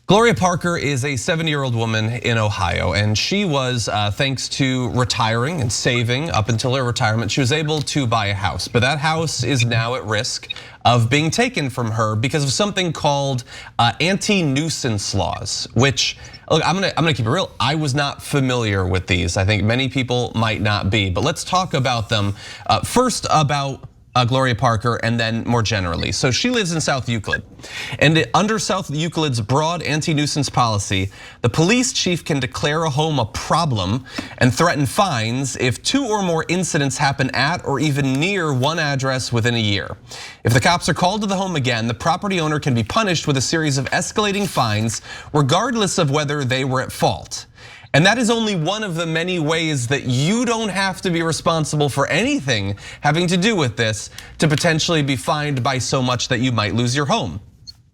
Gloria Parker is a 70-year-old woman in Ohio, and she was, thanks to retiring and saving up until her retirement, she was able to buy a house. But that house is now at risk of being taken from her because of something called anti-nuisance laws, which, look, I'm gonna keep it real. I was not familiar with these. I think many people might not be, but let's talk about them. First about Gloria Parker, and then more generally. So she lives in South Euclid, and under South Euclid's broad anti-nuisance policy, the police chief can declare a home a problem and threaten fines if 2 or more incidents happen at or even near one address within a year. If the cops are called to the home again, the property owner can be punished with a series of escalating fines, regardless of whether they were at fault. And that is only one of the many ways that you don't have to be responsible for anything having to do with this to potentially be fined by so much that you might lose your home.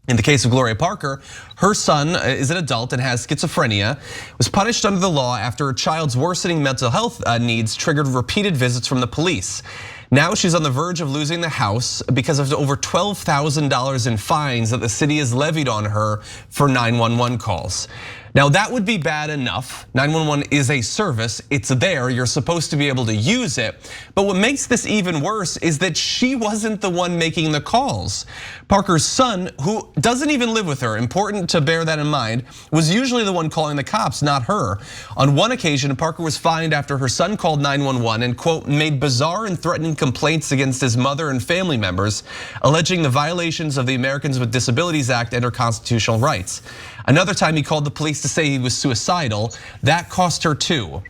In the case of Gloria Parker, her son is an adult and has schizophrenia, was punished under the law after her child's worsening mental health needs triggered repeated visits from the police. Now she's on the verge of losing the house because of over $12,000 in fines that the city has levied on her for 911 calls. Now that would be bad enough. 911 is a service, it's there, you're supposed to be able to use it. But what makes this even worse is that she wasn't the one making the calls. Parker's son, who doesn't even live with her, important to bear that in mind, was usually the one calling the cops, not her. On one occasion, Parker was fined after her son called 911 and, quote, made bizarre and threatening complaints against his mother and family members, alleging the violations of the Americans with Disabilities Act and her constitutional rights. Another time he called the police to say he was suicidal. That cost her too.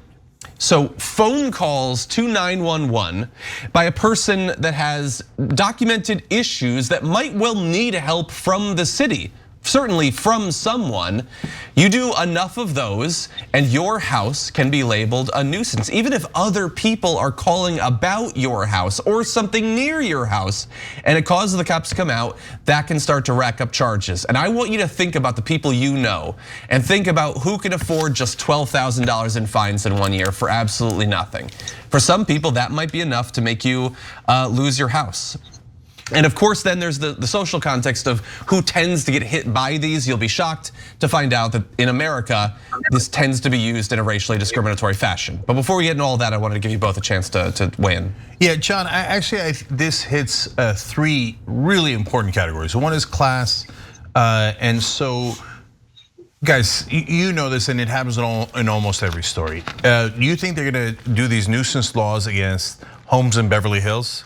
So phone calls to 911 by a person that has documented issues that might well need help from the city, certainly from someone. You do enough of those and your house can be labeled a nuisance. Even if other people are calling about your house or something near your house and it causes the cops to come out, that can start to rack up charges. And I want you to think about the people you know and think about who can afford just $12,000 in fines in 1 year for absolutely nothing. For some people, that might be enough to make you lose your house. And of course, then there's the social context of who tends to get hit by these. You'll be shocked to find out that in America, this tends to be used in a racially discriminatory fashion. But before we get into all that, I wanted to give you both a chance to weigh in. Yeah, John, this hits 3 really important categories. One is class, and so, guys, you know this, and it happens in almost every story. You think they're gonna do these nuisance laws against homes in Beverly Hills?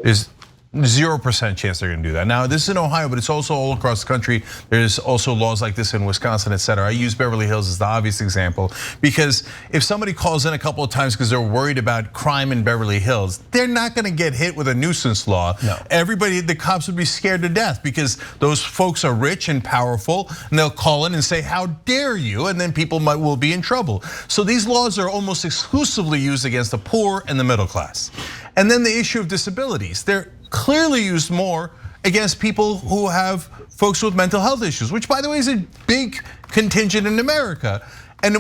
Is 0% chance they're gonna do that. Now, this is in Ohio, but it's also all across the country. There's also laws like this in Wisconsin, et cetera. I use Beverly Hills as the obvious example because if somebody calls in a couple of times because they're worried about crime in Beverly Hills, they're not gonna get hit with a nuisance law. No. The cops would be scared to death because those folks are rich and powerful and they'll call in and say, how dare you? And then people will be in trouble. So these laws are almost exclusively used against the poor and the middle class. And then the issue of disabilities. They're clearly used more against people who have folks with mental health issues, which by the way is a big contingent in America.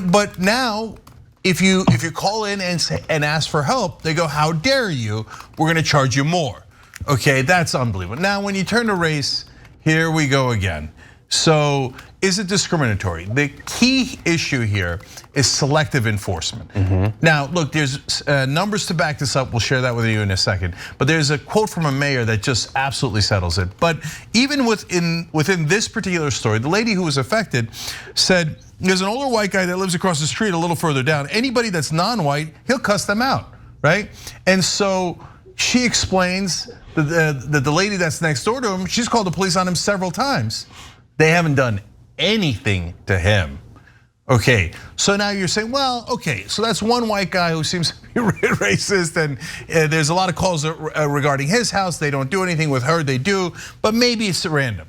But now, if you call in and ask for help, they go, how dare you? We're gonna charge you more. Okay, that's unbelievable. Now, when you turn to race, here we go again. So, is it discriminatory? The key issue here is selective enforcement. Now, look, there's numbers to back this up. We'll share that with you in a second. But there's a quote from a mayor that just absolutely settles it. But even within this particular story, the lady who was affected said, there's an older white guy that lives across the street a little further down. Anybody that's non-white, he'll cuss them out, right? And so she explains that the lady that's next door to him, she's called the police on him several times. They haven't done anything to him. Okay, so now you're saying, well, okay, so that's one white guy who seems to be racist, and there's a lot of calls regarding his house. They don't do anything with her, they do, but maybe it's random.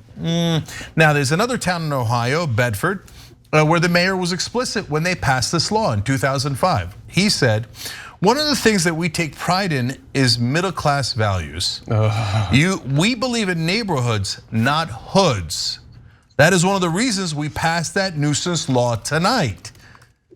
Now there's another town in Ohio, Bedford, where the mayor was explicit when they passed this law in 2005. He said, one of the things that we take pride in is middle class values. We believe in neighborhoods, not hoods. That is one of the reasons we passed that nuisance law tonight.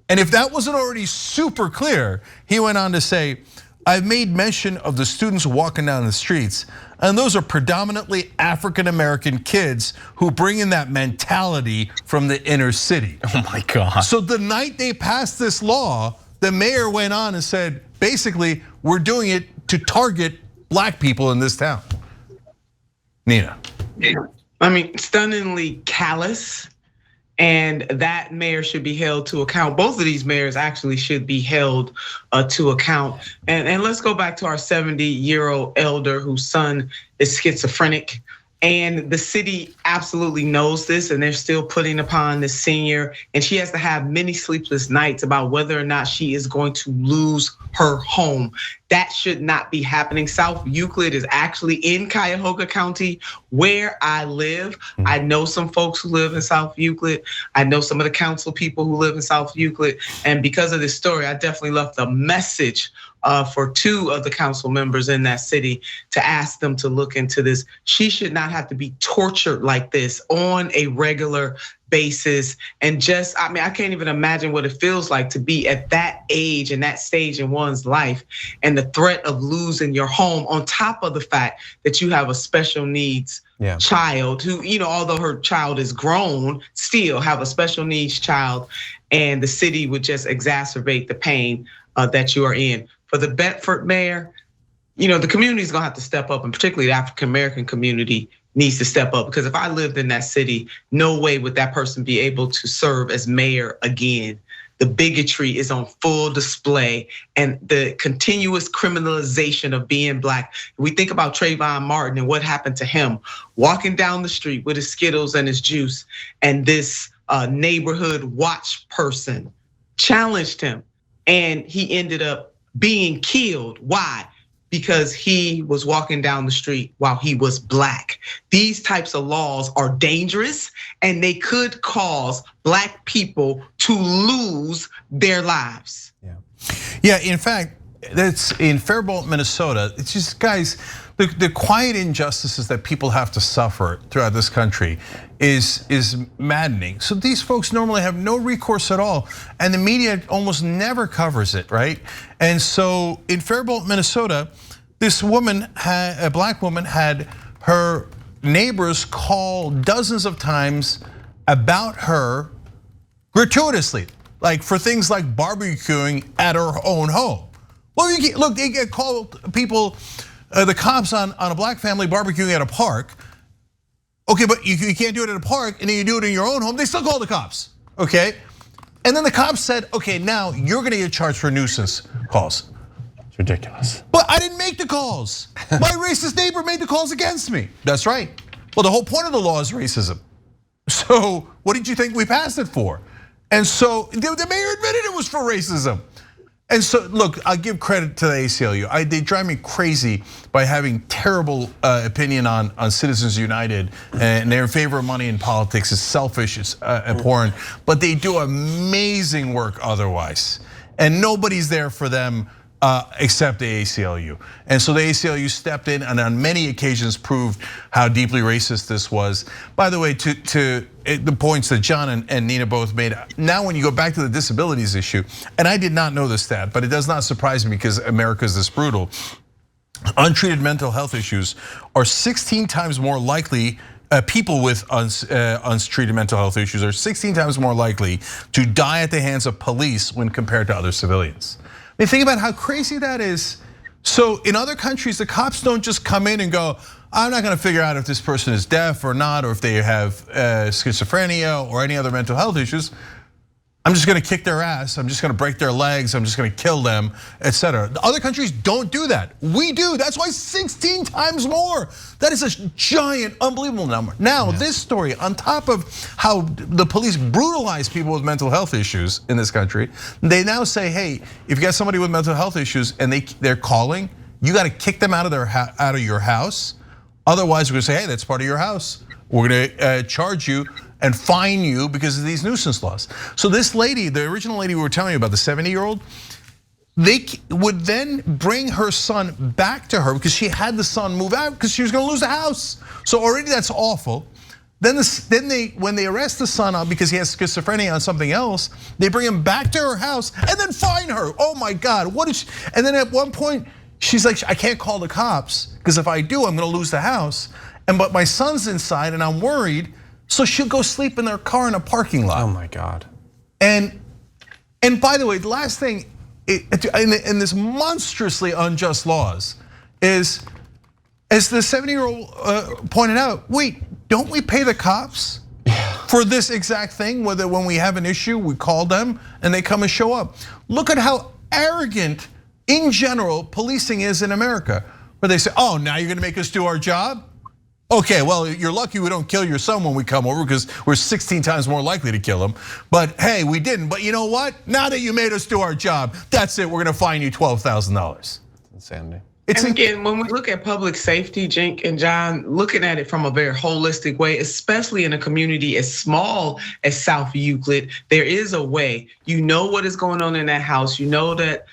And if that wasn't already super clear, he went on to say, I've made mention of the students walking down the streets, and those are predominantly African-American kids who bring in that mentality from the inner city. Oh my God. So the night they passed this law, the mayor went on and said, basically, we're doing it to target black people in this town. Nina. I mean, stunningly callous. And that mayor should be held to account. Both of these mayors actually should be held to account. And let's go back to our 70-year-old elder whose son is schizophrenic. And the city absolutely knows this, and they're still putting upon the senior. And she has to have many sleepless nights about whether or not she is going to lose her home. That should not be happening. South Euclid is actually in Cuyahoga County, where I live. I know some folks who live in South Euclid. I know some of the council people who live in South Euclid. And because of this story, I definitely left a message for 2 of the council members in that city to ask them to look into this. She should not have to be tortured like this on a regular basis. And just, I mean, I can't even imagine what it feels like to be at that age and that stage in one's life, and the threat of losing your home, on top of the fact that you have a special needs child who, although her child is grown, still have a special needs child, and the city would just exacerbate the pain that you are in. For the Bedford mayor, the community is gonna have to step up, and particularly the African American community needs to step up, because if I lived in that city, no way would that person be able to serve as mayor again. The bigotry is on full display, and the continuous criminalization of being black. We think about Trayvon Martin and what happened to him, walking down the street with his Skittles and his juice, and this neighborhood watch person challenged him, and he ended up being killed. Why? Because he was walking down the street while he was black. These types of laws are dangerous, and they could cause black people to lose their lives. Yeah, in fact, that's in Faribault, Minnesota. It's just, guys, the quiet injustices that people have to suffer throughout this country is maddening. So these folks normally have no recourse at all, and the media almost never covers it, right? And so in Faribault, Minnesota, this woman, a black woman, had her neighbors call dozens of times about her gratuitously, like for things like barbecuing at her own home. Well, look, they get called people, the cops on a black family barbecuing at a park. Okay, but you can't do it at a park, and then you do it in your own home. They still call the cops, okay? And then the cops said, okay, now you're gonna get charged for nuisance calls. It's ridiculous. But I didn't make the calls. My racist neighbor made the calls against me. That's right. Well, the whole point of the law is racism. So what did you think we passed it for? And so the mayor admitted it was for racism. And so, look, I give credit to the ACLU. They drive me crazy by having terrible opinion on Citizens United, and they're in favor of money in politics. It's selfish, it's abhorrent, but they do amazing work otherwise. And nobody's there for them except the ACLU. And so the ACLU stepped in and on many occasions proved how deeply racist this was. By the way, to the points that John and Nina both made, now when you go back to the disabilities issue, and I did not know this stat, but it does not surprise me because America is this brutal. Untreated mental health issues are 16 times more likely, people with untreated mental health issues are 16 times more likely to die at the hands of police when compared to other civilians. I mean, think about how crazy that is. So in other countries, the cops don't just come in and go, I'm not gonna figure out if this person is deaf or not, or if they have schizophrenia or any other mental health issues. I'm just gonna kick their ass, I'm just gonna break their legs, I'm just gonna kill them, etc. Other countries don't do that. We do, that's why 16 times more. That is a giant, unbelievable number. Now, this story, on top of how the police brutalize people with mental health issues in this country, they now say, hey, if you got somebody with mental health issues and they're calling, you gotta kick them out of your house. Otherwise, we're gonna say, hey, that's part of your house. We're gonna charge you and fine you because of these nuisance laws. So this lady, the original lady we were telling you about, the 70-year-old, they would then bring her son back to her because she had the son move out because she was gonna lose the house. So already that's awful. Then when they arrest the son because he has schizophrenia on something else, they bring him back to her house and then fine her. Oh my God, what is she? And then at one point, she's like, I can't call the cops because if I do, I'm gonna lose the house. But my son's inside and I'm worried, so she'll go sleep in their car in a parking lot. Oh my God. And by the way, the last thing in this monstrously unjust laws is, as the 70-year-old pointed out, wait, don't we pay the cops for this exact thing? Whether when we have an issue, we call them and they come and show up. Look at how arrogant, in general, policing is in America, where they say, oh, now you're gonna make us do our job? Okay, well, you're lucky we don't kill your son when we come over because we're 16 times more likely to kill him. But hey, we didn't. But you know what? Now that you made us do our job, that's it, we're gonna fine you $12,000. Insanity. And again, when we look at public safety, Jink and John, looking at it from a very holistic way, especially in a community as small as South Euclid, there is a way. You know what is going on in that house. You know that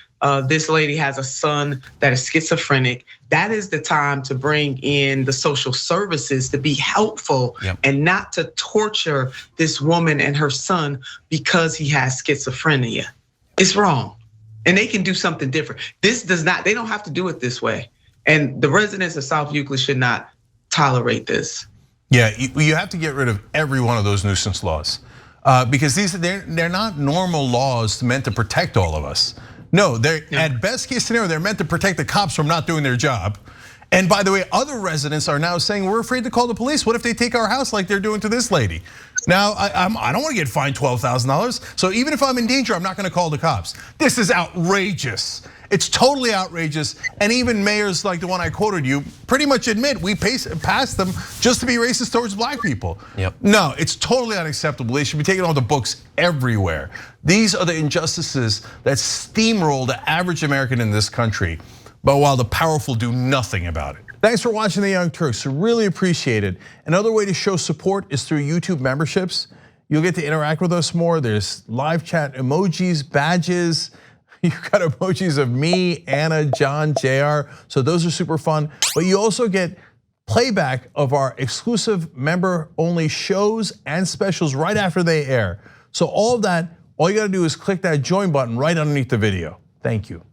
this lady has a son that is schizophrenic. That is the time to bring in the social services to be helpful and not to torture this woman and her son because he has schizophrenia. It's wrong. And they can do something different. This does not, they don't have to do it this way. And the residents of South Euclid should not tolerate this. Yeah, you have to get rid of every one of those nuisance laws because they're not normal laws meant to protect all of us. No, they're at best case scenario, they're meant to protect the cops from not doing their job. And by the way, other residents are now saying we're afraid to call the police. What if they take our house like they're doing to this lady? Now, I don't want to get fined $12,000. So even if I'm in danger, I'm not going to call the cops. This is outrageous. It's totally outrageous. And even mayors like the one I quoted you pretty much admit we passed them just to be racist towards black people. No, it's totally unacceptable. They should be taken off the books everywhere. These are the injustices that steamroll the average American in this country, but while the powerful do nothing about it. Thanks for watching the Young Turks, really appreciate it. Another way to show support is through YouTube memberships. You'll get to interact with us more. There's live chat emojis, badges. You've got emojis of me, Anna, John, JR. So those are super fun. But you also get playback of our exclusive member-only shows and specials right after they air. So all of that, all you gotta do is click that join button right underneath the video. Thank you.